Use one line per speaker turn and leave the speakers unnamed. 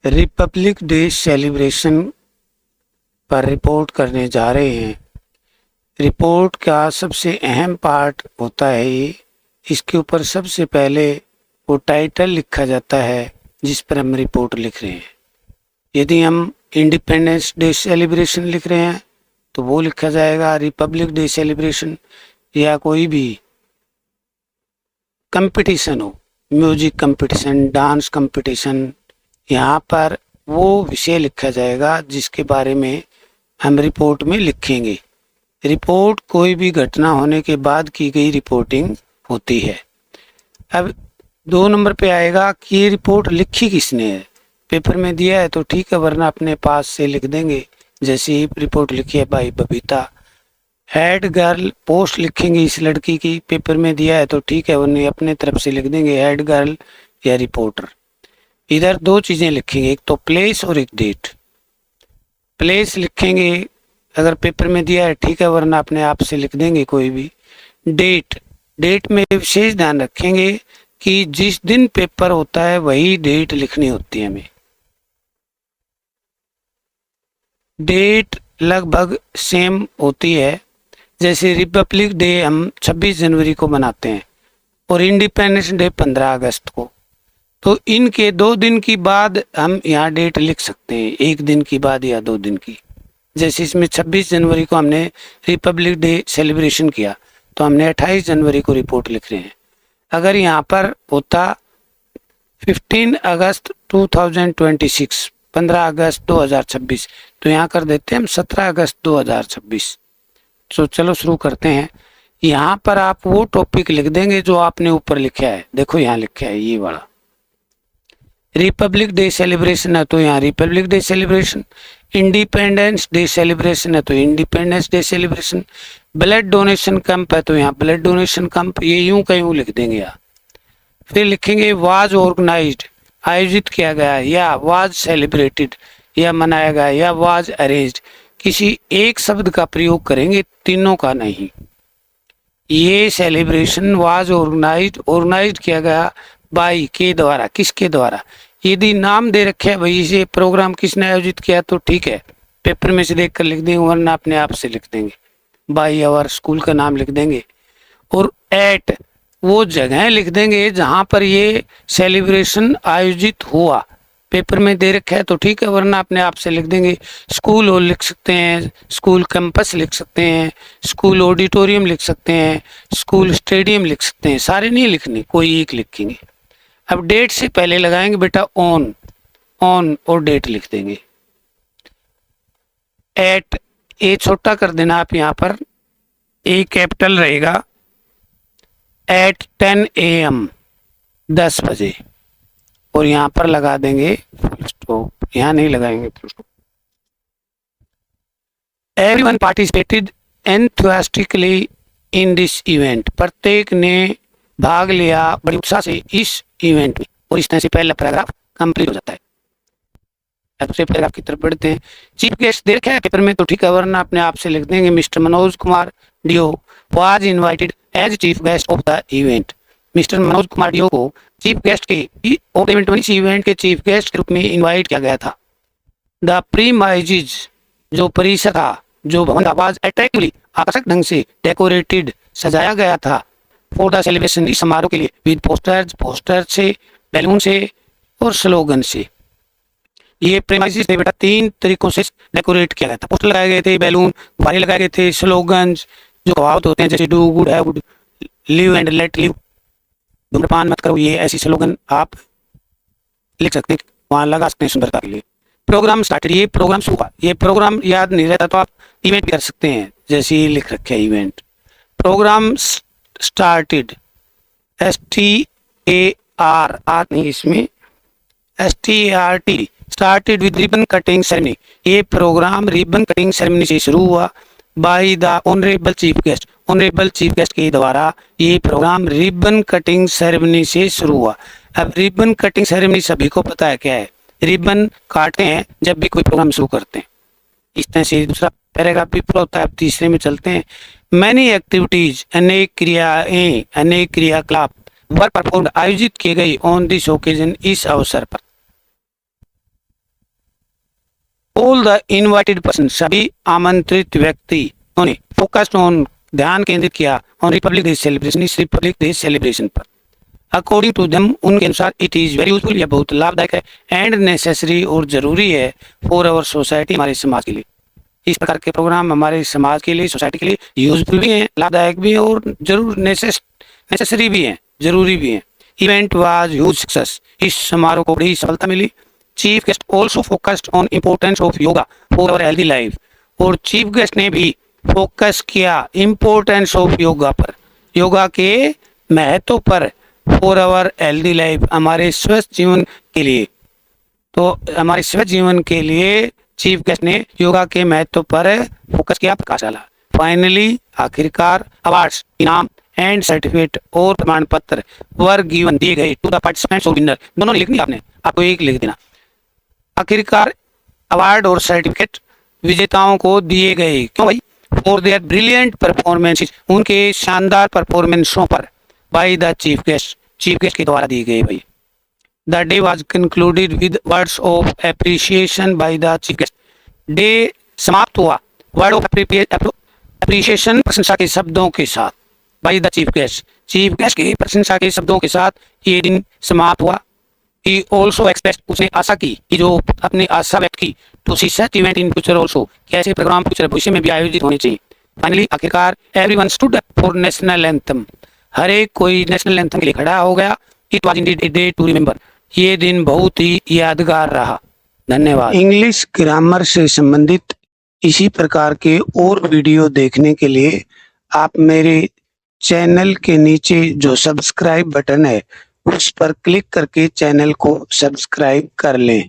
Republic day celebration पर report करने जा रहे हैं। रिपोर्ट का सबसे अहम पार्ट होता है ये। इसके ऊपर सबसे पहले वो टाइटल लिखा जाता है जिस पर हम रिपोर्ट लिख रहे हैं। यदि हम इंडिपेंडेंस डे सेलिब्रेशन लिख रहे हैं तो वो लिखा जाएगा रिपब्लिक डे सेलिब्रेशन, या कोई भी कंपटीशन हो, म्यूजिक कंपटीशन, डांस कंपटीशन, यहाँ पर वो विषय लिखा जाएगा जिसके बारे में हम रिपोर्ट में लिखेंगे। रिपोर्ट कोई भी घटना होने के बाद की गई रिपोर्टिंग होती है। अब 2 नंबर पे आएगा कि ये रिपोर्ट लिखी किसने है। पेपर में दिया है तो ठीक है, वरना अपने पास से लिख देंगे। जैसे ही रिपोर्ट लिखी है भाई बबीता, हेड गर्ल पोस्ट लिखेंगे इस लड़की की, पेपर में दिया है तो ठीक है, वरना अपने तरफ से लिख देंगे हेड गर्ल या रिपोर्टर। इधर 2 चीज़ें लिखेंगे, एक तो प्लेस और एक डेट। प्लेस लिखेंगे अगर पेपर में दिया है ठीक है, वरना अपने आप से लिख देंगे कोई भी। डेट में विशेष ध्यान रखेंगे कि जिस दिन पेपर होता है वही डेट लिखनी होती है हमें। डेट लगभग सेम होती है। जैसे रिपब्लिक डे हम 26 जनवरी को मनाते हैं और इंडिपेंडेंस डे 15 अगस्त को, तो इनके 2 दिन की बाद हम यहाँ डेट लिख सकते हैं, 1 दिन की बाद या 2 दिन की। जैसे इसमें 26 जनवरी को हमने रिपब्लिक डे सेलिब्रेशन किया तो हमने 28 जनवरी को रिपोर्ट लिख रहे हैं। अगर यहाँ पर होता 15 अगस्त 2026, 15 अगस्त 2026, तो यहाँ कर देते हैं हम 17 अगस्त 2026। तो चलो शुरू करते हैं। यहाँ पर आप वो टॉपिक लिख देंगे जो आपने ऊपर लिखा है। देखो यहाँ लिखा है ये वाला, रिपब्लिक डे सेलिब्रेशन है तो यहाँ Republic day celebration, independence day celebration है तो independence day celebration, blood donation camp है तो यहाँ ब्लड डोनेशन कैंप, ये यूं का यूं लिख देंगे यहाँ। फिर लिखेंगे वाज ऑर्गेनाइज्ड, आयोजित किया गया, या वाज सेलिब्रेटेड, या मनाया गया, या वाज अरेंज्ड। किसी एक शब्द का प्रयोग करेंगे, तीनों का नहीं। ये सेलिब्रेशन वाज ऑर्गेनाइज्ड किया गया बाई के द्वारा, किसके द्वारा। यदि नाम दे रखे है भाई इसे प्रोग्राम किसने आयोजित किया तो ठीक है, पेपर में से देख कर लिख देंगे, वरना अपने आप से लिख देंगे, बाई आवर स्कूल का नाम लिख देंगे। और एट वो जगह लिख देंगे जहाँ पर ये सेलिब्रेशन आयोजित हुआ। पेपर में दे रखा है तो ठीक है, वरना अपने आप से लिख देंगे। स्कूल हॉल लिख सकते हैं, स्कूल कैंपस लिख सकते हैं, स्कूल ऑडिटोरियम लिख सकते हैं, स्कूल स्टेडियम लिख सकते हैं। सारे नहीं लिखने, कोई एक लिखेंगे। अब डेट से पहले लगाएंगे बेटा ऑन और डेट लिख देंगे। एट ए छोटा कर देना आप, यहाँ पर ए कैपिटल रहेगा। एट 10 AM 10 बजे, और यहाँ पर लगा देंगे फुल स्टॉप, यहाँ नहीं लगाएंगे full stop. Everyone participated enthusiastically in this event, प्रत्येक ने भाग लिया बड़ी उत्साह से इस इवेंट में। और इस तरह से पहला पैराग्राफ कंप्लीट हो जाता है। दूसरे पैराग्राफ की तरफ बढ़ते हैं। चीफ गेस्ट दे रखा है पेपर में तो ठीक है, वरना अपने आप से लिख देंगे mister Manoj Kumar Deo was invited as chief guest of the event. Mister Manoj Kumar Deo को चीफ गेस्ट के ऑफ इवेंट, इस इवेंट के चीफ गेस्ट के रूप में इनवाइट किया गया था। द प्रीमाइजेज जो परिसर था, जो भवन वाज अट्रैक्टिवली आकर्षक ढंग से डेकोरेटेड सजाया गया था फॉर द सेलिब्रेशन, इस समारोह के लिए, विद पोस्टर से, बैलून से और स्लोगन से। ये प्रीमाइजेज थे बेटा 3 तरीकों से डेकोरेट किया गया था। पोस्टर लगाए गए थे, बैलून गुब्बारे लगाए गए थे, स्लोगन जो कहावत होते हैं जैसे do good have good, live and let live, धूम्रपान मत करो, ये ऐसी स्लोगन आप लिख सकते हैं, वहाँ लगा सकते हैं सुंदरता के लिए। प्रोग्राम स्टार्टेड, ये प्रोग्राम शुरू हुआ। ये प्रोग्राम याद नहीं रहता तो आप इवेंट कर सकते हैं, जैसे ये लिख रखे है इवेंट। प्रोग्राम स्टार्टेड, STAR नहीं इसमें, START, started with ribbon cutting ceremony. ये प्रोग्राम रिबन कटिंग सेरेमनी से शुरू हुआ। By the honourable chief guest, honourable chief guest के द्वारा ये प्रोग्राम रिबन कटिंग सेरेमनी से शुरू हुआ। अब रिबन कटिंग सेरेमनी सभी को पता है क्या है, रिबन काटते हैं जब भी कोई प्रोग्राम शुरू करते हैं। इस तरह से दूसरा पैराग्राफ भी पूरा होता है। अब तीसरे में चलते हैं। मैनी एक्टिविटीज, अनेक क्रियाएं, अनेक क्रियाकलाप वर परफॉर्म्ड, आयोजित किए गए ऑन दिस ओकेजन, इस अवसर पर। द इनवाइटेड पर्सन, सभी आमंत्रित व्यक्तियों ने फोकस्ड ऑन, ध्यान केंद्रित किया ऑन रिपब्लिक डे सेलिब्रेशन, इस रिपब्लिक डे सेलिब्रेशन पर। अकॉर्डिंग टू देम, उनके अनुसार इट इज़ वेरी यूजफुल, यह बहुत लाभदायक है, एंड नेसेसरी, और ज़रूरी है, फॉर आवर सोसाइटी, हमारे समाज के लिए। इस प्रकार के प्रोग्राम हमारे समाज के लिए, सोसाइटी के लिए यूजफुल भी हैं, लाभदायक भी हैं, और जरूर नेसेसरी भी हैं, जरूरी भी हैं। इवेंट वाज ह्यूज सक्सेस, इस समारोह को बड़ी सफलता मिली। Chief guest also focused on importance of yoga for our healthy life, और चीफ गेस्ट ने भी फोकस किया इम्पोर्टेंस ऑफ योगा पर, योगा के महत्व पर, फॉर आवर हेल्दी लाइफ, हमारे स्वस्थ जीवन के लिए। तो हमारे स्वस्थ जीवन के लिए चीफ गेस्ट ने योगा के महत्व पर फोकस किया, प्रकाश डाला। फाइनली, आखिरकार, अवार्ड्स, इनाम एंड सर्टिफिकेट और प्रमाण पत्र वर गिवन, दिए गए टू द पार्टिसिपेंट्स और विनर, दोनों लिखनी आपने, आपको एक लिख देना। आखिरकार अवार्ड और सर्टिफिकेट विजेताओं को दिए गए, क्यों भाई? फॉर देयर ब्रिलियंट परफॉर्मेंसेस, उनके शानदार परफॉर्मेंसों पर, बाय द चीफ गेस्ट के द्वारा दिए गए भाई। The day was concluded with words of appreciation by the chief guest, day समाप्त हुआ वर्ड ऑफ एप्रिसिएशन, प्रशंसा के शब्दों के साथ, बाय द चीफ गेस्ट के प्रशंसा के शब्दों के साथ ये दिन समाप्त हुआ। He also expressed, उसने आशा की, कि जो अपनी आशा व्यक्त की, to see such event in future also, कि ऐसे प्रोग्राम फ्यूचर भविष्य में भी आयोजित होने चाहिए। फाइनली, आखिरकार, everyone stood up for national anthem, हर एक कोई नेशनल एंथम के लिए खड़ा हो गया। It was indeed a day to remember, ये दिन बहुत ही यादगार रहा। धन्यवाद। इंग्लिश ग्रामर से संबंधित इसी प्रकार के और वीडियो देखने के लिए आप मेरे चैनल के नीचे जो सब्सक्राइब बटन है उस पर क्लिक करके चैनल को सब्सक्राइब कर लें।